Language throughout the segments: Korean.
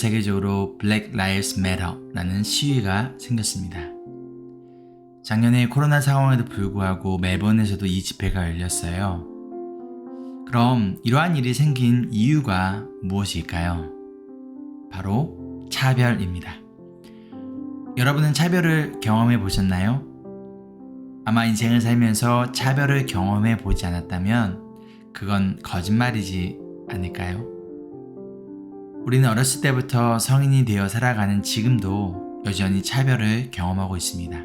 세계적으로 Black Lives Matter라는 시위가 생겼습니다. 작년에 코로나 상황에도 불구하고 멜번에서도 이 집회가 열렸어요. 그럼 이러한 일이 생긴 이유가 무엇일까요? 바로 차별입니다. 여러분은 차별을 경험해 보셨나요? 아마 인생을 살면서 차별을 경험해 보지 않았다면 그건 거짓말이지 않을까요? 우리는 어렸을 때부터 성인이 되어 살아가는 지금도 여전히 차별을 경험하고 있습니다.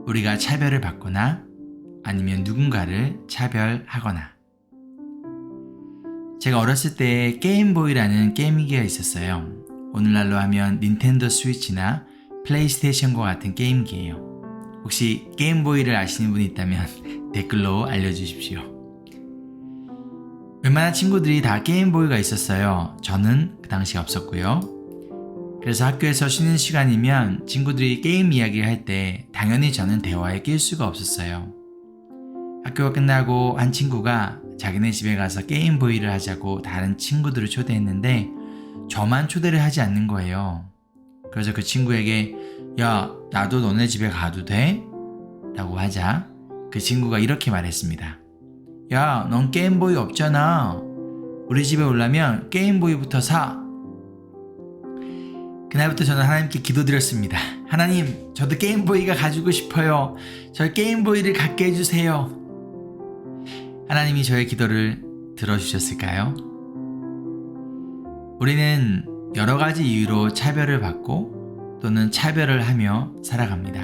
우리가 차별을 받거나 아니면 누군가를 차별하거나. 제가 어렸을 때 게임보이라는 게임기가 있었어요. 오늘날로 하면 닌텐도 스위치나 플레이스테이션과 같은 게임기예요. 혹시 게임보이를 아시는 분이 있다면 댓글로 알려주십시오. 웬만한 친구들이 다 게임보이가 있었어요. 저는 그 당시 없었고요. 그래서 학교에서 쉬는 시간이면 친구들이 게임 이야기를 할 때 당연히 저는 대화에 낄 수가 없었어요. 학교가 끝나고 한 친구가 자기네 집에 가서 게임보이를 하자고 다른 친구들을 초대했는데 저만 초대를 하지 않는 거예요. 그래서 그 친구에게 야, 나도 너네 집에 가도 돼? 라고 하자 그 친구가 이렇게 말했습니다. 야, 넌 게임보이 없잖아. 우리 집에 오려면 게임보이부터 사. 그날부터 저는 하나님께 기도드렸습니다. 하나님, 저도 게임보이가 가지고 싶어요. 저 게임보이를 갖게 해주세요. 하나님이 저의 기도를 들어주셨을까요? 우리는 여러 가지 이유로 차별을 받고 또는 차별을 하며 살아갑니다.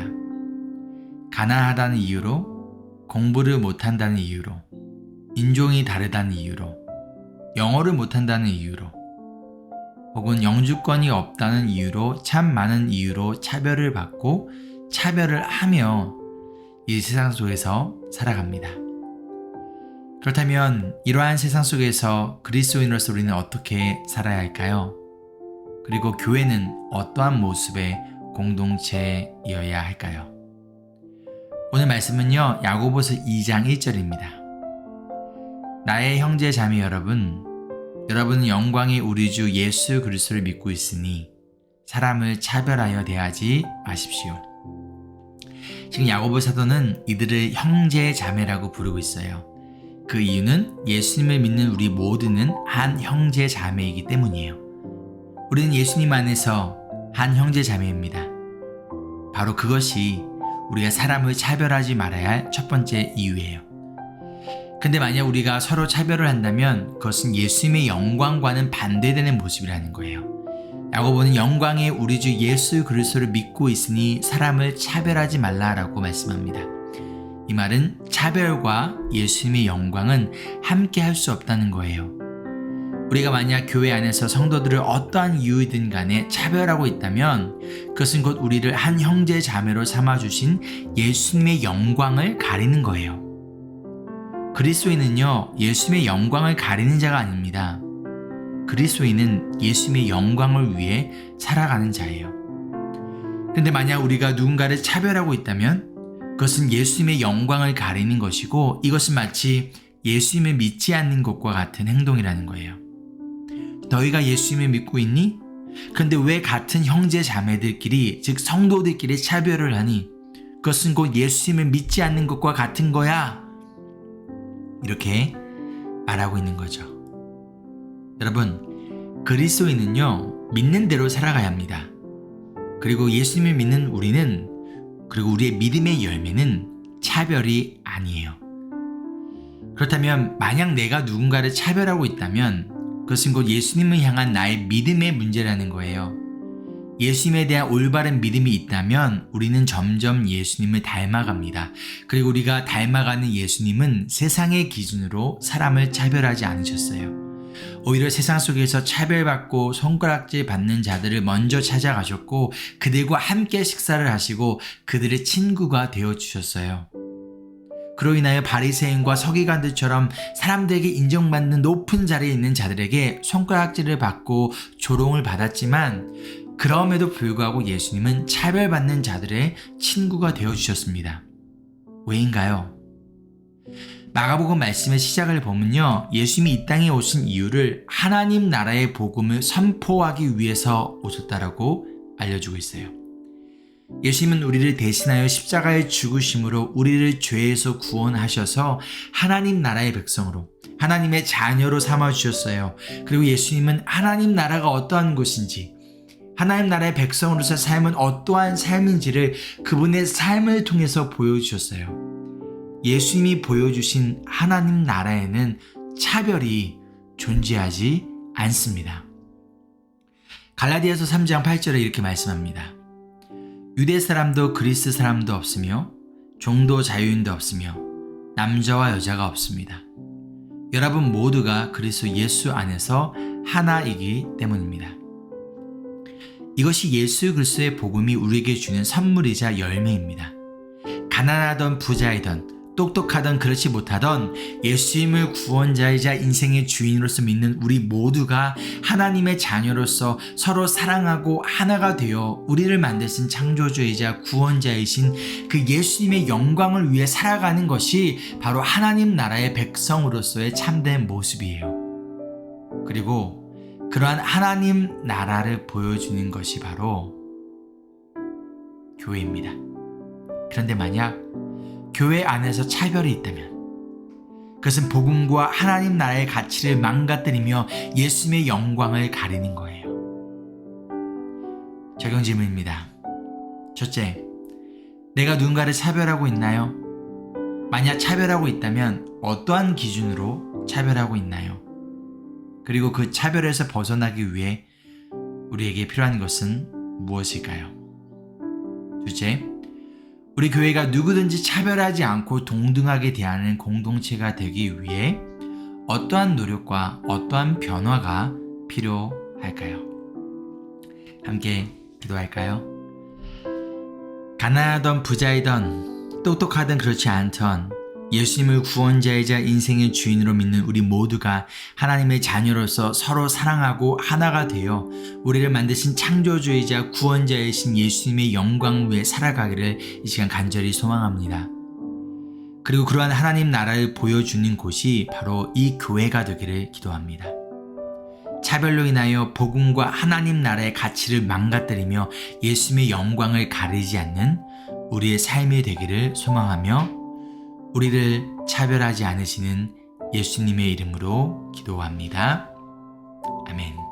가난하다는 이유로, 공부를 못한다는 이유로, 인종이 다르다는 이유로, 영어를 못한다는 이유로, 혹은 영주권이 없다는 이유로 참 많은 이유로 차별을 받고 차별을 하며 이 세상 속에서 살아갑니다. 그렇다면 이러한 세상 속에서 그리스도인으로서 우리는 어떻게 살아야 할까요? 그리고 교회는 어떠한 모습의 공동체이어야 할까요? 오늘 말씀은요, 야고보서 2장 1절입니다. 나의 형제 자매 여러분, 여러분은 영광의 우리 주 예수 그리스도를 믿고 있으니 사람을 차별하여 대하지 마십시오. 지금 야고보 사도는 이들을 형제 자매라고 부르고 있어요. 그 이유는 예수님을 믿는 우리 모두는 한 형제 자매이기 때문이에요. 우리는 예수님 안에서 한 형제 자매입니다. 바로 그것이 우리가 사람을 차별하지 말아야 할 첫 번째 이유예요. 근데 만약 우리가 서로 차별을 한다면 그것은 예수님의 영광과는 반대되는 모습이라는 거예요. 야고보는 영광의 우리 주 예수 그리스도를 믿고 있으니 사람을 차별하지 말라라고 말씀합니다. 이 말은 차별과 예수님의 영광은 함께 할 수 없다는 거예요. 우리가 만약 교회 안에서 성도들을 어떠한 이유이든 간에 차별하고 있다면 그것은 곧 우리를 한 형제 자매로 삼아주신 예수님의 영광을 가리는 거예요. 그리스도인은요, 예수님의 영광을 가리는 자가 아닙니다. 그리스도인은 예수님의 영광을 위해 살아가는 자예요. 근데 만약 우리가 누군가를 차별하고 있다면 그것은 예수님의 영광을 가리는 것이고 이것은 마치 예수님을 믿지 않는 것과 같은 행동이라는 거예요. 너희가 예수님을 믿고 있니? 근데 왜 같은 형제 자매들끼리, 즉 성도들끼리 차별을 하니? 그것은 곧 예수님을 믿지 않는 것과 같은 거야. 이렇게 말하고 있는 거죠. 여러분, 그리스도인은요, 믿는 대로 살아가야 합니다. 그리고 예수님을 믿는 우리는, 그리고 우리의 믿음의 열매는 차별이 아니에요. 그렇다면 만약 내가 누군가를 차별하고 있다면 그것은 곧 예수님을 향한 나의 믿음의 문제라는 거예요. 예수님에 대한 올바른 믿음이 있다면 우리는 점점 예수님을 닮아갑니다. 그리고 우리가 닮아가는 예수님은 세상의 기준으로 사람을 차별하지 않으셨어요. 오히려 세상 속에서 차별받고 손가락질 받는 자들을 먼저 찾아가셨고 그들과 함께 식사를 하시고 그들의 친구가 되어주셨어요. 그로 인하여 바리새인과 서기관들처럼 사람들에게 인정받는 높은 자리에 있는 자들에게 손가락질을 받고 조롱을 받았지만 그럼에도 불구하고 예수님은 차별받는 자들의 친구가 되어주셨습니다. 왜인가요? 마가복음 말씀의 시작을 보면요, 예수님이 이 땅에 오신 이유를 하나님 나라의 복음을 선포하기 위해서 오셨다라고 알려주고 있어요. 예수님은 우리를 대신하여 십자가에 죽으심으로 우리를 죄에서 구원하셔서 하나님 나라의 백성으로, 하나님의 자녀로 삼아주셨어요. 그리고 예수님은 하나님 나라가 어떠한 곳인지, 하나님 나라의 백성으로서 삶은 어떠한 삶인지를 그분의 삶을 통해서 보여주셨어요. 예수님이 보여주신 하나님 나라에는 차별이 존재하지 않습니다. 갈라디아서 3장 8절에 이렇게 말씀합니다. 유대 사람도 그리스 사람도 없으며 종도 자유인도 없으며 남자와 여자가 없습니다. 여러분 모두가 그리스도 예수 안에서 하나이기 때문입니다. 이것이 예수 그리스도의 복음이 우리에게 주는 선물이자 열매입니다. 가난하던 부자이던 똑똑하던 그렇지 못하던 예수님을 구원자이자 인생의 주인으로서 믿는 우리 모두가 하나님의 자녀로서 서로 사랑하고 하나가 되어 우리를 만드신 창조주이자 구원자이신 그 예수님의 영광을 위해 살아가는 것이 바로 하나님 나라의 백성으로서의 참된 모습이에요. 그리고 그러한 하나님 나라를 보여주는 것이 바로 교회입니다. 그런데 만약 교회 안에서 차별이 있다면 그것은 복음과 하나님 나라의 가치를 망가뜨리며 예수님의 영광을 가리는 거예요. 적용 질문입니다. 첫째, 내가 누군가를 차별하고 있나요? 만약 차별하고 있다면 어떠한 기준으로 차별하고 있나요? 그리고 그 차별에서 벗어나기 위해 우리에게 필요한 것은 무엇일까요? 둘째, 우리 교회가 누구든지 차별하지 않고 동등하게 대하는 공동체가 되기 위해 어떠한 노력과 어떠한 변화가 필요할까요? 함께 기도할까요? 가난하던 부자이던 똑똑하든 그렇지 않던 예수님을 구원자이자 인생의 주인으로 믿는 우리 모두가 하나님의 자녀로서 서로 사랑하고 하나가 되어 우리를 만드신 창조주이자 구원자이신 예수님의 영광 위에 살아가기를 이 시간 간절히 소망합니다. 그리고 그러한 하나님 나라를 보여주는 곳이 바로 이 교회가 되기를 기도합니다. 차별로 인하여 복음과 하나님 나라의 가치를 망가뜨리며 예수님의 영광을 가리지 않는 우리의 삶이 되기를 소망하며 우리를 차별하지 않으시는 예수님의 이름으로 기도합니다. 아멘.